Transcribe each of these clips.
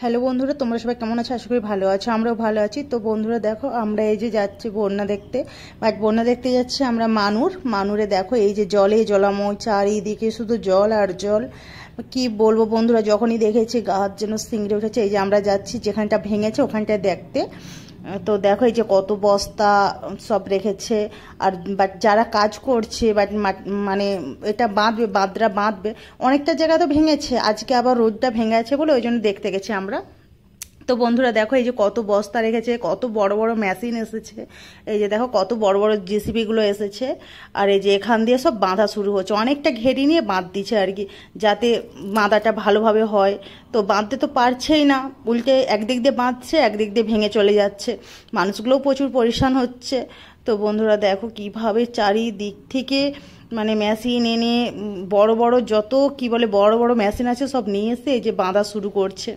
Hello বন্ধুরা, তোমরা সবাই কেমন আছো? আশা করি ভালো আছো, আমরাও ভালো আছি। তো বন্ধুরা দেখো, আমরা এই যে যাচ্ছি বন্যা দেখতে, বাট বন্যা দেখতে যাচ্ছি আমরা মানুরে। দেখো এই যে জলে জলাময়, চারিদিকে শুধু জল আর জল। কি বলবো বন্ধুরা, যখনই দেখেছি গা হাত যেন শিংড়ে উঠেছে। এই যে আমরা যাচ্ছি যেখানটা ভেঙেছে ওখানটায় দেখতে। তো দেখো এই যে কত বস্তা সব রেখেছে। আর বাট যারা কাজ করছে, বাট মানে এটা বাঁধবে অনেকটা জায়গা তো ভেঙেছে, আজকে আবার রোডটা ভেঙে আছে বলে ওই জন্য দেখতে গেছি আমরা। তো বন্ধুরা দেখো এই যে কত বস্তা রেখেছে, কত বড় বড় মেশিন এসেছে। এই যে দেখো কত বড় বড় জেসিবি গুলো এসেছে। আর এই যে এখান দিয়ে সব বাঁধা শুরু হচ্ছে, অনেকটা ঘেরি নিয়ে বাঁধ দিচ্ছে আর কি, যাতে বাঁধাটা ভালোভাবে হয়। তো বাঁধতে তো পারছেই না, উল্টে একদিক দিয়ে বাঁধছে, একদিক দিয়ে ভেঙে চলে যাচ্ছে। মানুষগুলোও প্রচুর পরেশান হচ্ছে। তো বন্ধুরা দেখো কিভাবে চারিদিক থেকে মানে মেশিন এনে বড় বড় যত কি বলে বড় বড় মেশিন আছে সব নিয়ে এসে এই যে বাঁধা শুরু করছে।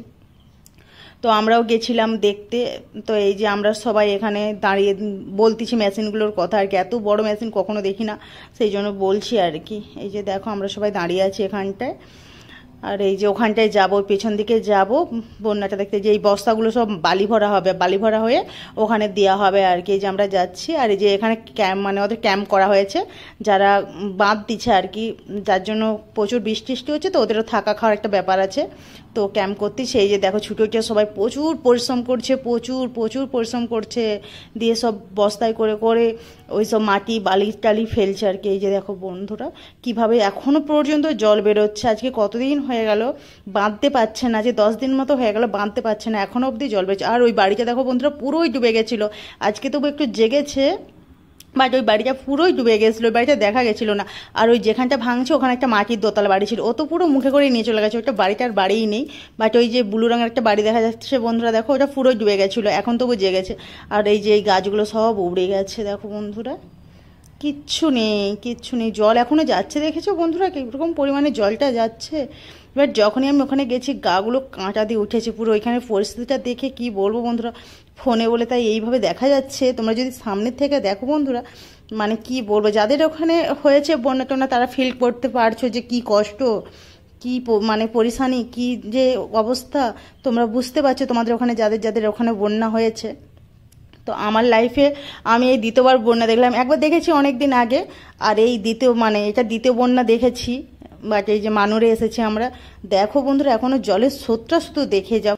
তো আমরাও গেছিলাম দেখতে। তো এই যে আমরা সবাই এখানে দাঁড়িয়ে বলতেছি মেশিনগুলোর কথা আর কি, এত বড় মেশিন কখনো দেখি না, সেই জন্য বলছি আর কি। এই যে দেখো আমরা সবাই দাঁড়িয়ে আছি এখানটায়। আর এই যে ওখানটায় যাবো, পেছন দিকে যাব বন্যাটা দেখতে, যে এই বস্তাগুলো সব বালি ভরা হবে, বালি ভরা হয়ে ওখানে দেওয়া হবে আর কি। এই যে আমরা যাচ্ছি। আর এই যে এখানে ক্যাম্প মানে ওদের ক্যাম্প করা হয়েছে, যারা বাঁধ দিচ্ছে আর কি, যার জন্য প্রচুর বৃষ্টি হচ্ছে, তো ওদেরও থাকা খাওয়ার একটা ব্যাপার আছে। তো ক্যাম্প করতে সেই যে দেখো ছুটে উঠে সবাই প্রচুর পরিশ্রম করছে, প্রচুর পরিশ্রম করছে, দিয়ে সব বস্তায় করে করে ওই সব মাটি বালি টালি ফেলছে আর কি। এই যে দেখো বন্ধুরা কিভাবে এখনো পর্যন্ত জল বেরোচ্ছে, আজকে কতদিন হয়ে গেল বাঁধতে পারছে না, যে 10 দিন মতো হয়ে গেল বাঁধতে পারছে না, এখনো অবধি জল বেরোচ্ছে। আর ওই বাড়িটা দেখো বন্ধুরা পুরোই ডুবে গেছিলো, আজকে তবু একটু জেগেছে, বাট ওই বাড়িটা পুরোই ডুবে গেছিলো, ওই বাড়িটা দেখা গেছিলো না। আর ওই যেখানটা ভাঙছে ওখানে একটা মাটির দোতলা বাড়ি ছিল, ও তো পুরো মুখে করে নিয়ে চলে গেছে, ওটা বাড়িটার বাড়িই নেই। বাট ওই যে ব্লু রঙের একটা বাড়ি দেখা যাচ্ছে বন্ধুরা দেখো, ওটা পুরোই ডুবে গেছিলো, এখন তবু জেগেছে। আর এই যে এই গাছগুলো সব উড়ে গেছে দেখো বন্ধুরা, কিচ্ছু নেই, জল এখনো যাচ্ছে, দেখেছো বন্ধুরা কীরকম পরিমাণে জলটা যাচ্ছে। এবার যখনই আমি ওখানে গেছি গাগুলো কাঁটা দিয়ে উঠেছে পুরো। ওইখানে পরিস্থিতিটা দেখে কি বলবো বন্ধুরা, ফোনে বলে তাই এইভাবে দেখা যাচ্ছে, তোমরা যদি সামনের থেকে দেখো বন্ধুরা, মানে কি বলবো, যাদের ওখানে হয়েছে বন্যা টন্যা তারা ফিল করতে পারছো যে কি কষ্ট, কি মানে পরিশানি, কি যে অবস্থা, তোমরা বুঝতে পারছো তোমাদের ওখানে যাদের ওখানে বন্যা হয়েছে। তো আমার লাইফে আমি এই দ্বিতীয়বার বন্যা দেখলাম, একবার দেখেছি অনেক দিন আগে, আর এই এটা দ্বিতীয় বন্যা দেখেছি। বাট এই যে মানুরে এসেছি আমরা, দেখো বন্ধুরা এখনো জলের স্রোতটা শুধু দেখে যাও।